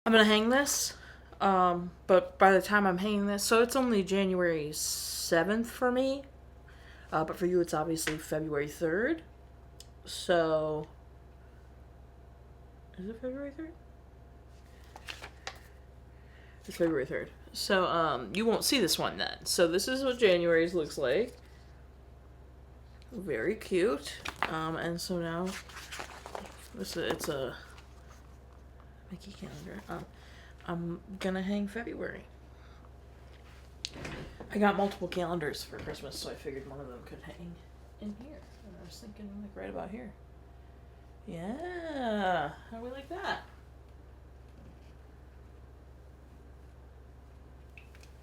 I'm gonna hang this, but by the time I'm hanging this, so it's only January 7th for me, but for you it's obviously February 3rd. So, is it February 3rd? It's February 3rd. So, you won't see this one then. So this is what January's looks like. Very cute. And so now, it's a Mickey calendar. I'm gonna hang February. I got multiple calendars for Christmas, so I figured one of them could hang in here. And I was thinking, like, right about here. Yeah. How do we like that?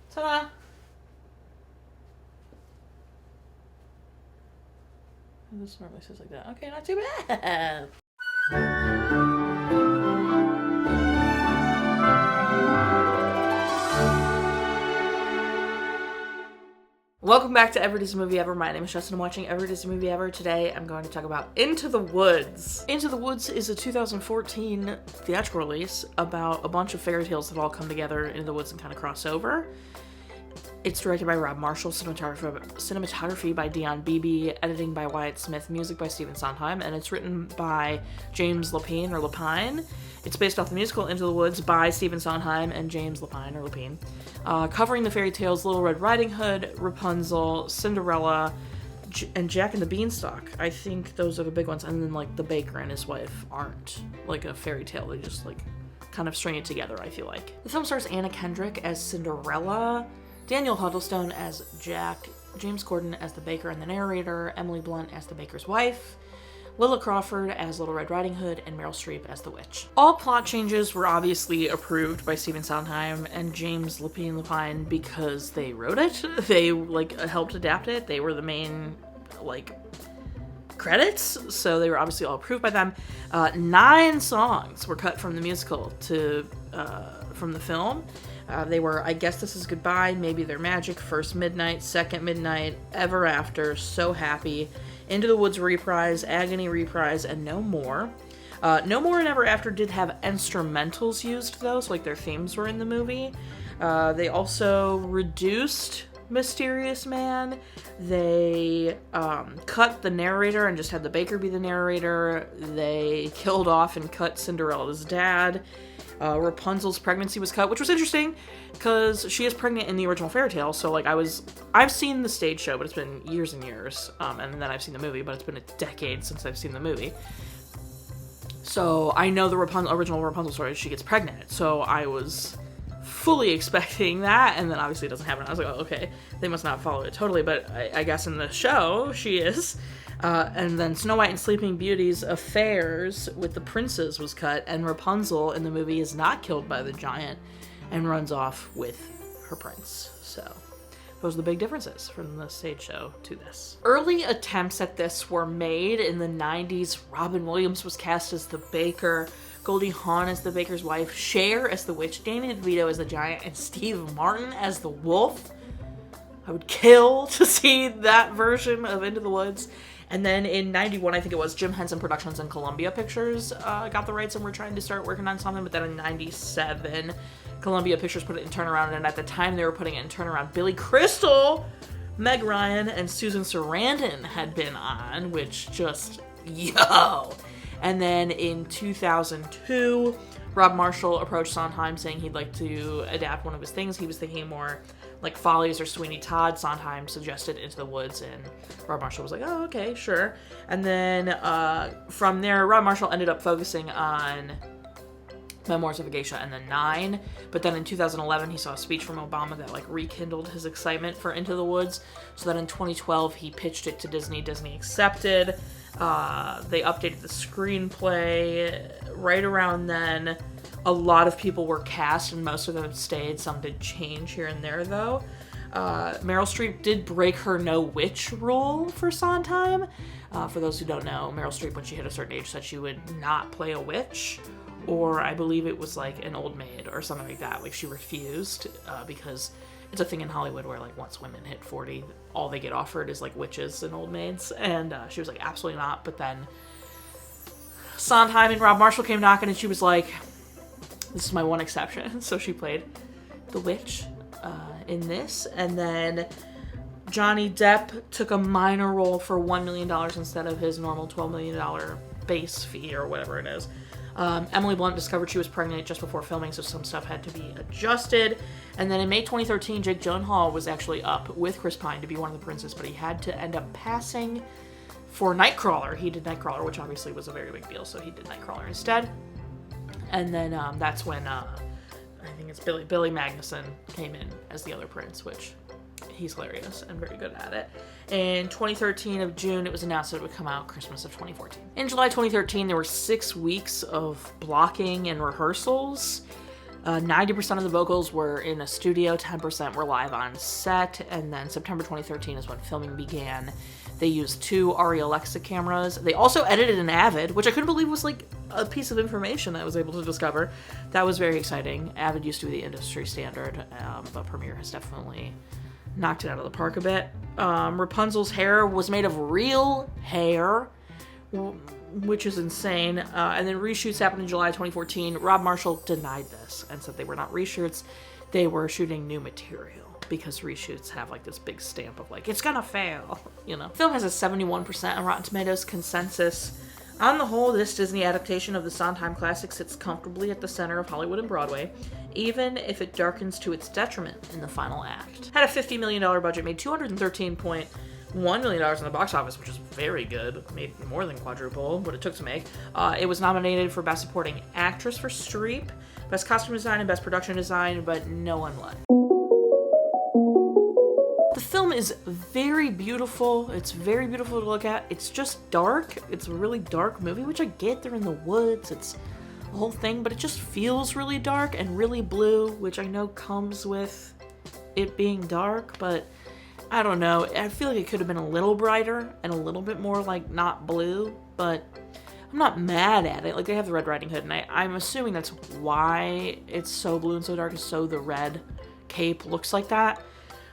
Ta-da! This normally says like that. Okay, not too bad. Welcome back to Every Disney Movie Ever. My name is Jess and I'm watching Every Disney Movie Ever. Today I'm going to talk about Into the Woods. Into the Woods is a 2014 theatrical release about a bunch of fairy tales that all come together in the woods and kind of cross over. It's directed by Rob Marshall, cinematography by Dion Beebe, editing by Wyatt Smith, music by Stephen Sondheim, and it's written by James Lapine or Lapine. It's based off the musical Into the Woods by Stephen Sondheim and James Lapine or Lapine, covering the fairy tales Little Red Riding Hood, Rapunzel, Cinderella, and Jack and the Beanstalk. I think those are the big ones, and then like the baker and his wife aren't like a fairy tale. They just like kind of string it together, I feel like. The film stars Anna Kendrick as Cinderella, Daniel Huttlestone as Jack, James Corden as the baker and the narrator, Emily Blunt as the baker's wife, Lilla Crawford as Little Red Riding Hood, and Meryl Streep as the witch. All plot changes were obviously approved by Stephen Sondheim and James Lapine because they wrote it. They helped adapt it. They were the main credits, so they were obviously all approved by them. 9 songs were cut from the musical from the film. They were I Guess This Is Goodbye, Maybe They're Magic, First Midnight, Second Midnight, Ever After, So Happy, Into the Woods Reprise, Agony Reprise, and No More. No More and Ever After did have instrumentals used though, so their themes were in the movie. They also reduced Mysterious Man. They cut the narrator and just had the baker be the narrator. They killed off and cut Cinderella's dad. Rapunzel's pregnancy was cut, which was interesting because she is pregnant in the original fairy tale. So I've seen the stage show, but it's been years and years, and then I've seen the movie, but it's been a decade since I've seen the movie. So I know the original Rapunzel story. She gets pregnant, so I was fully expecting that, and then obviously it doesn't happen. I was like, oh, okay, they must not follow it totally, but I guess in the show she is. And then Snow White and Sleeping Beauty's affairs with the princes was cut, and Rapunzel in the movie is not killed by the giant and runs off with her prince. So those are the big differences from the stage show to this. Early attempts at this were made in the 90s. Robin Williams was cast as the baker, Goldie Hawn as the baker's wife, Cher as the witch, Danny DeVito as the giant, and Steve Martin as the wolf. I would kill to see that version of Into the Woods. And then in 91, I think it was, Jim Henson Productions and Columbia Pictures got the rights and were trying to start working on something. But then in 97, Columbia Pictures put it in turnaround. And at the time they were putting it in turnaround, Billy Crystal, Meg Ryan, and Susan Sarandon had been on, which just, yo. And then in 2002, Rob Marshall approached Sondheim saying he'd like to adapt one of his things. He was thinking more like Follies or Sweeney Todd. Sondheim suggested Into the Woods, and Rob Marshall was like, oh, okay, sure. And then from there, Rob Marshall ended up focusing on Memoirs of a Geisha and then 9. But then in 2011, he saw a speech from Obama that rekindled his excitement for Into the Woods. So then in 2012, he pitched it to Disney. Disney accepted. They updated the screenplay. Right around then, a lot of people were cast and most of them stayed. Some did change here and there though. Meryl Streep did break her no witch rule for Sondheim. For those who don't know, Meryl Streep, when she hit a certain age, said she would not play a witch. Or I believe it was an old maid or something like that. She refused because it's a thing in Hollywood where once women hit 40, all they get offered is witches and old maids. And she was like, absolutely not. But then Sondheim and Rob Marshall came knocking and she was like, This is my one exception. So she played the witch in this. And then Johnny Depp took a minor role for $1 million instead of his normal $12 million base fee or whatever it is. Emily Blunt discovered she was pregnant just before filming, so some stuff had to be adjusted. And then in May 2013, Jake Gyllenhaal was actually up with Chris Pine to be one of the princes, but he had to end up passing for Nightcrawler. He did Nightcrawler, which obviously was a very big deal, so he did Nightcrawler instead. And then that's when I think it's Billy Magnuson came in as the other prince, which he's hilarious and very good at it. In 2013 of June, it was announced that it would come out Christmas of 2014. In July 2013, there were 6 weeks of blocking and rehearsals. 90% of the vocals were in a studio, 10% were live on set, and then September 2013 is when filming began. They used 2 Arri Alexa cameras. They also edited an Avid, which I couldn't believe was like a piece of information I was able to discover. That was very exciting. Avid used to be the industry standard, but Premiere has definitely knocked it out of the park a bit. Rapunzel's hair was made of real hair, which is insane. And then reshoots happened in July 2014. Rob Marshall denied this and said they were not reshoots. They were shooting new material because reshoots have like this big stamp of like, it's gonna fail, you know. The film has a 71% on Rotten Tomatoes consensus. On the whole, this Disney adaptation of the Sondheim classic sits comfortably at the center of Hollywood and Broadway, even if it darkens to its detriment in the final act. Had a $50 million budget, made $213.1 million in the box office, which is very good. Made more than quadruple what it took to make. It was nominated for Best Supporting Actress for Streep, Best Costume Design, and Best Production Design, but no one won. The film is very beautiful. It's very beautiful to look at. It's just dark. It's a really dark movie, which I get. They're in the woods. It's the whole thing, but it just feels really dark and really blue, which I know comes with it being dark, but I don't know. I feel like it could have been a little brighter and a little bit more like not blue, but I'm not mad at it. Like, they have the Red Riding Hood, and I'm assuming that's why it's so blue and so dark, is so the red cape looks like that.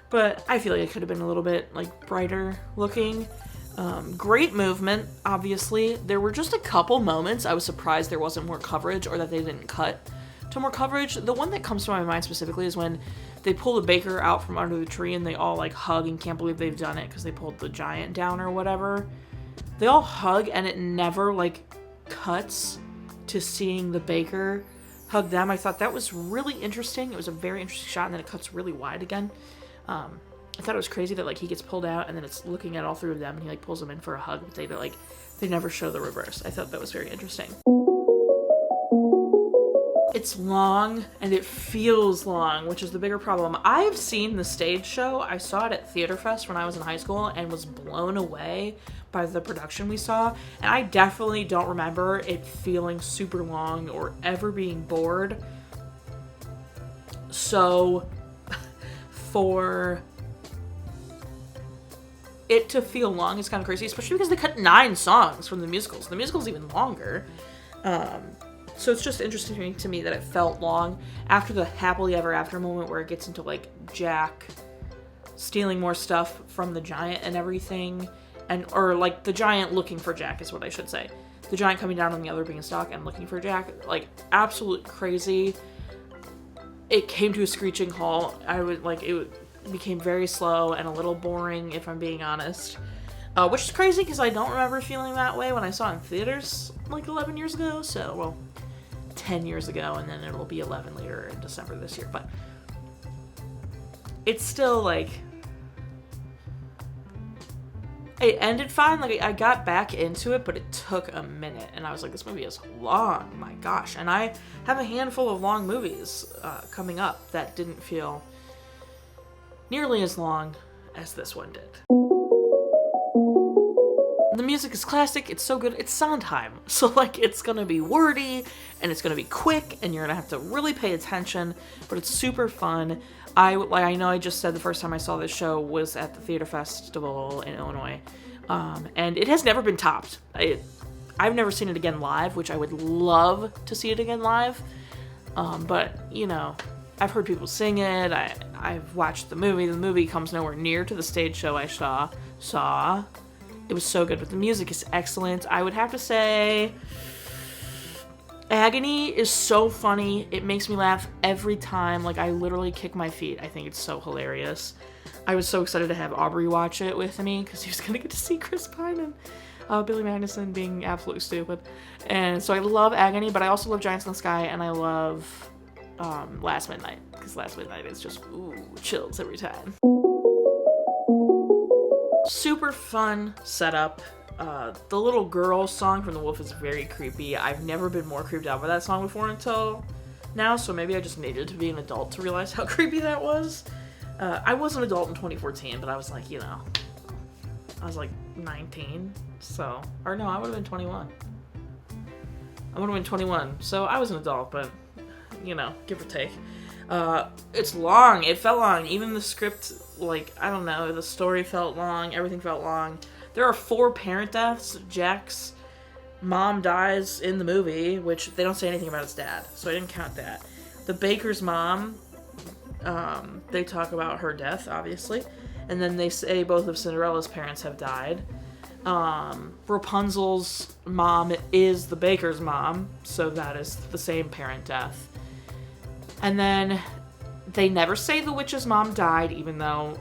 But I feel like it could have been a little bit like brighter looking. Great movement, obviously. There were just a couple moments I was surprised there wasn't more coverage or that they didn't cut to more coverage. The one that comes to my mind specifically is when they pull the baker out from under the tree and they all like hug and can't believe they've done it because they pulled the giant down or whatever. They all hug and it never like cuts to seeing the baker hug them. I thought that was really interesting. It was a very interesting shot, and then it cuts really wide again. I thought it was crazy that like he gets pulled out and then it's looking at all 3 of them and he like pulls them in for a hug, but they never show the reverse. I thought that was very interesting. It's long and it feels long, which is the bigger problem. I've seen the stage show. I saw it at Theater Fest when I was in high school and was blown away by the production we saw. And I definitely don't remember it feeling super long or ever being bored. So for it to feel long is kind of crazy, especially because they cut 9 songs from the musicals. The musical's even longer. So it's just interesting to me that it felt long after the happily ever after moment where it gets into like Jack stealing more stuff from the giant and everything, or like the giant looking for Jack is what I should say. The giant coming down on the other beanstalk and looking for Jack, like absolute crazy. It came to a screeching halt. It became very slow and a little boring, if I'm being honest. Which is crazy because I don't remember feeling that way when I saw it in theaters like 11 years ago. So, well, 10 years ago, and then it'll be 11 later in December this year. But it's still like, it ended fine. Like, I got back into it, but it took a minute. And I was like, this movie is long. My gosh. And I have a handful of long movies coming up that didn't feel nearly as long as this one did. The music is classic. It's so good. It's Sondheim. So, like, it's going to be wordy, and it's going to be quick, and you're going to have to really pay attention, but it's super fun. I know I just said the first time I saw this show was at the Theater Festival in Illinois, and it has never been topped. I've never seen it again live, which I would love to see it again live, but, you know, I've heard people sing it. I've watched the movie. The movie comes nowhere near to the stage show I saw. It was so good, but the music is excellent. I would have to say Agony is so funny. It makes me laugh every time. Like, I literally kick my feet. I think it's so hilarious. I was so excited to have Aubrey watch it with me because he was going to get to see Chris Pine and Billy Magnuson being absolutely stupid. And so I love Agony, but I also love Giants in the Sky, and I love Last Midnight, because Last Midnight is just, ooh, chills every time. Super fun setup. The little girl song from The Wolf is very creepy. I've never been more creeped out by that song before until now, so maybe I just needed to be an adult to realize how creepy that was. I was an adult in 2014, but I was like, I was like 19, so, or no, I would have been 21. I would have been 21, so I was an adult, but, give or take. It's long. It felt long. Even the script, I don't know, the story felt long. Everything felt long. There are 4 parent deaths. Jack's mom dies in the movie, which they don't say anything about his dad, so I didn't count that. The baker's mom, they talk about her death, obviously, and then they say both of Cinderella's parents have died. Rapunzel's mom is the baker's mom, so that is the same parent death. And then they never say the witch's mom died, even though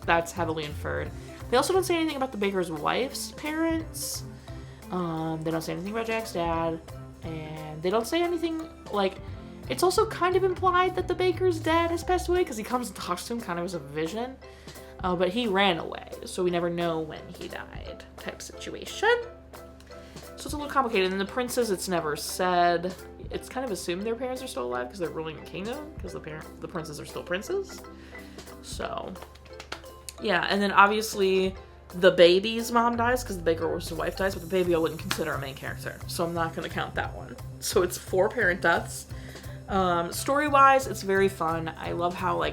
that's heavily inferred. They also don't say anything about the baker's wife's parents. They don't say anything about Jack's dad. And they don't say anything, it's also kind of implied that the baker's dad has passed away, because he comes and talks to him kind of as a vision. But he ran away, so we never know when he died, type situation. So it's a little complicated. And the princes, it's never said. It's kind of assumed their parents are still alive because they're ruling the kingdom, because the princes are still princes. So, yeah. And then obviously the baby's mom dies because the baker's wife dies, but the baby I wouldn't consider a main character, so I'm not going to count that one. So it's 4 parent deaths. Story-wise, it's very fun. I love how,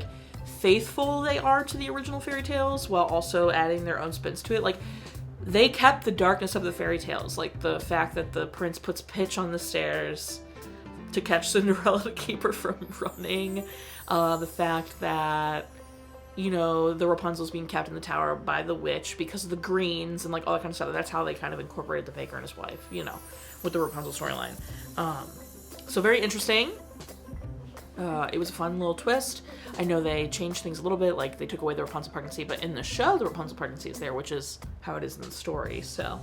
faithful they are to the original fairy tales while also adding their own spins to it. They kept the darkness of the fairy tales, the fact that the prince puts pitch on the stairs to catch Cinderella to keep her from running, the fact that, the Rapunzel's being kept in the tower by the witch because of the greens and, all that kind of stuff. That's how they kind of incorporated the baker and his wife, with the Rapunzel storyline. So very interesting. It was a fun little twist. I know they changed things a little bit, they took away the Rapunzel pregnancy, but in the show, the Rapunzel pregnancy is there, which is how it is in the story, so.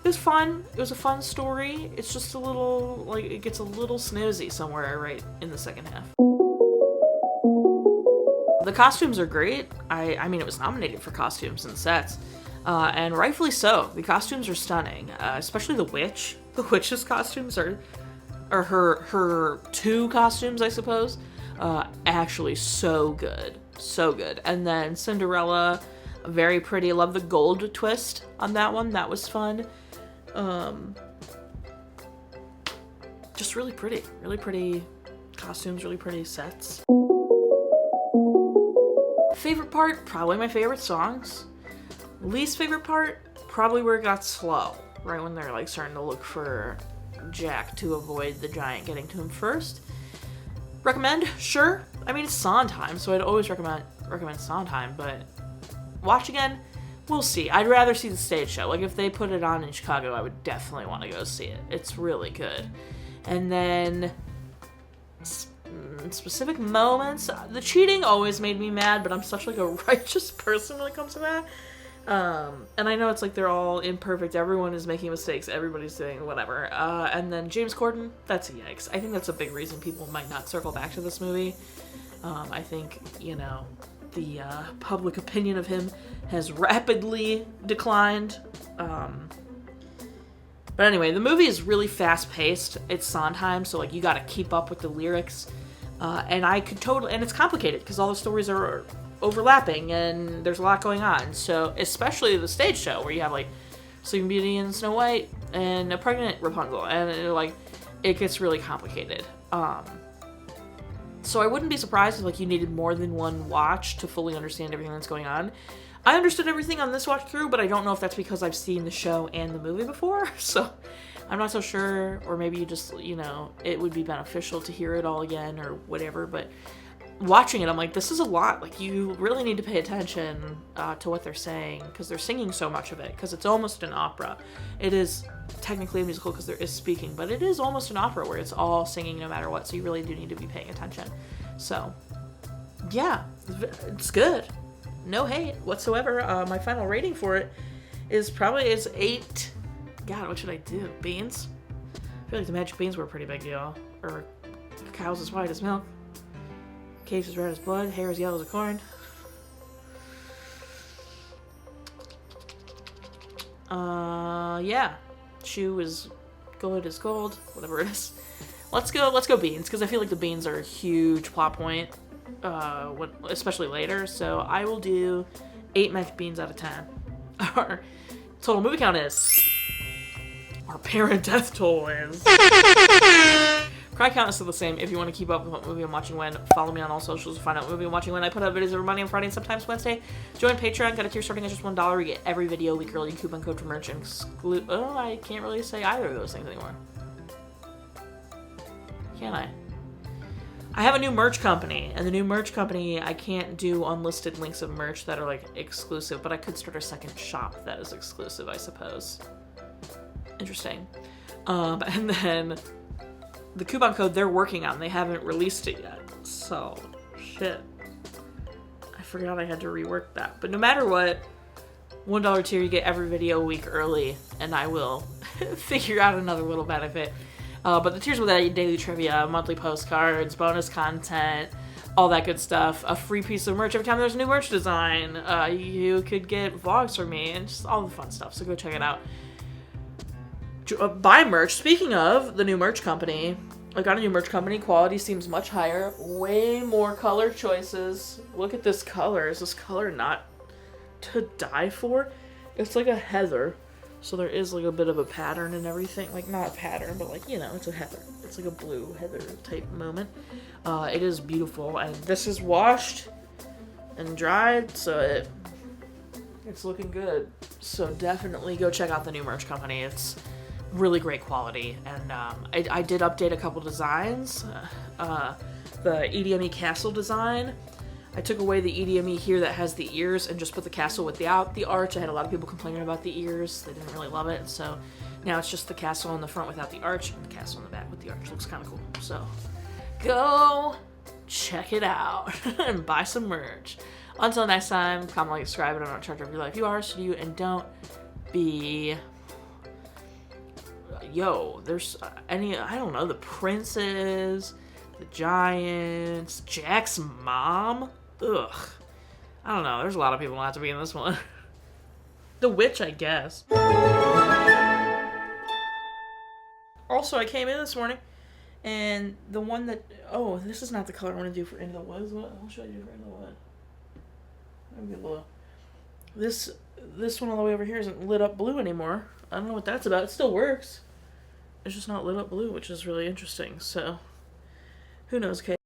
It was fun. It was a fun story. It's just a little, it gets a little snoozy somewhere right in the second half. The costumes are great. I mean, it was nominated for costumes and sets, and rightfully so. The costumes are stunning, especially the witch. The witch's costumes or her 2 costumes, I suppose, actually so good. So good. And then Cinderella, very pretty. I love the gold twist on that one. That was fun. Just really pretty. Really pretty costumes, really pretty sets. Favorite part? Probably my favorite songs. Least favorite part? Probably where it got slow. Right when they're starting to look for Jack to avoid the giant getting to him first. Recommend? Sure. I mean, it's Sondheim, so I'd always recommend Sondheim, but watch again? We'll see. I'd rather see the stage show. If they put it on in Chicago, I would definitely want to go see it. It's really good. And then specific moments, the cheating always made me mad, but I'm such a righteous person when it comes to that. And I know it's they're all imperfect, everyone is making mistakes, everybody's doing whatever. And then James Corden, that's a yikes. I think that's a big reason people might not circle back to this movie. I think, the public opinion of him has rapidly declined. But anyway, the movie is really fast-paced. It's Sondheim, so you gotta keep up with the lyrics. And I could totally, and it's complicated because all the stories are overlapping and there's a lot going on. So especially the stage show where you have Sleeping Beauty and Snow White and a pregnant Rapunzel, and it gets really complicated. So I wouldn't be surprised if you needed more than one watch to fully understand everything that's going on. I understood everything on this watch through, but I don't know if that's because I've seen the show and the movie before, so I'm not so sure. Or maybe you just, it would be beneficial to hear it all again or whatever, but watching it, I'm like, this is a lot. Like, you really need to pay attention to what they're saying, because they're singing so much of it, because it's almost an opera. It is technically a musical because there is speaking, but it is almost an opera where it's all singing no matter what, so you really do need to be paying attention. So, yeah, it's good. No hate whatsoever. My final rating for it is 8. God, what should I do? Beans? I feel like the magic beans were a pretty big deal. Or cow's as white as milk. Case is red as blood. Hair is yellow as a corn. Yeah. Shoe is good as gold. Whatever it is. Let's go beans, because I feel like the beans are a huge plot point, especially later. So I will do 8 magic beans out of 10. Our total movie count is... Our parent death toll is... Cry count is still the same. If you want to keep up with what movie I'm watching when, follow me on all socials to find out what movie I'm watching when. I put out videos every Monday and Friday and sometimes Wednesday. Join Patreon. Got a tier starting at just $1. You get every video, week early, coupon code for merch, and oh, I can't really say either of those things anymore. Can I? I have a new merch company, and the new merch company, I can't do unlisted links of merch that are, like, exclusive, but I could start a second shop that is exclusive, I suppose. Interesting. And then the coupon code they're working on, they haven't released it yet. So, shit. I forgot I had to rework that. But no matter what, $1 tier, you get every video a week early, and I will figure out another little benefit. But the tiers with that, daily trivia, monthly postcards, bonus content, all that good stuff. A free piece of merch every time there's a new merch design. You could get vlogs from me, and just all the fun stuff. So go check it out. Buy merch. Speaking of the new merch company, I got a new merch company. Quality seems much higher. Way more color choices. Look at this color. Is this color not to die for? It's like a heather. So there is like a bit of a pattern and everything. Like, not a pattern, but like, you know, it's a heather. It's like a blue heather type moment. It is beautiful. And this is washed and dried, so it's looking good. So definitely go check out the new merch company. It's really great quality. And I did update a couple designs. The EDME castle design. I took away the EDME here that has the ears and just put the castle without the arch. I had a lot of people complaining about the ears. They didn't really love it. So now it's just the castle in the front without the arch and the castle in the back with the arch. Looks kind of cool. So go check it out and buy some merch. Until next time, comment, like, subscribe, and I'm not charged of your life. You are, so do you, and don't be... Yo, there's I don't know, the princes, the giants, Jack's mom. Ugh. I don't know, there's a lot of people who have to be in this one. The witch, I guess. Also, I came in this morning, and the one that... Oh, this is not the color I want to do for Into the Woods. What should I do for Into the Woods? Maybe a little... This one all the way over here isn't lit up blue anymore. I don't know what that's about. It still works. It's just not lit up blue, which is really interesting. So, who knows, Kate?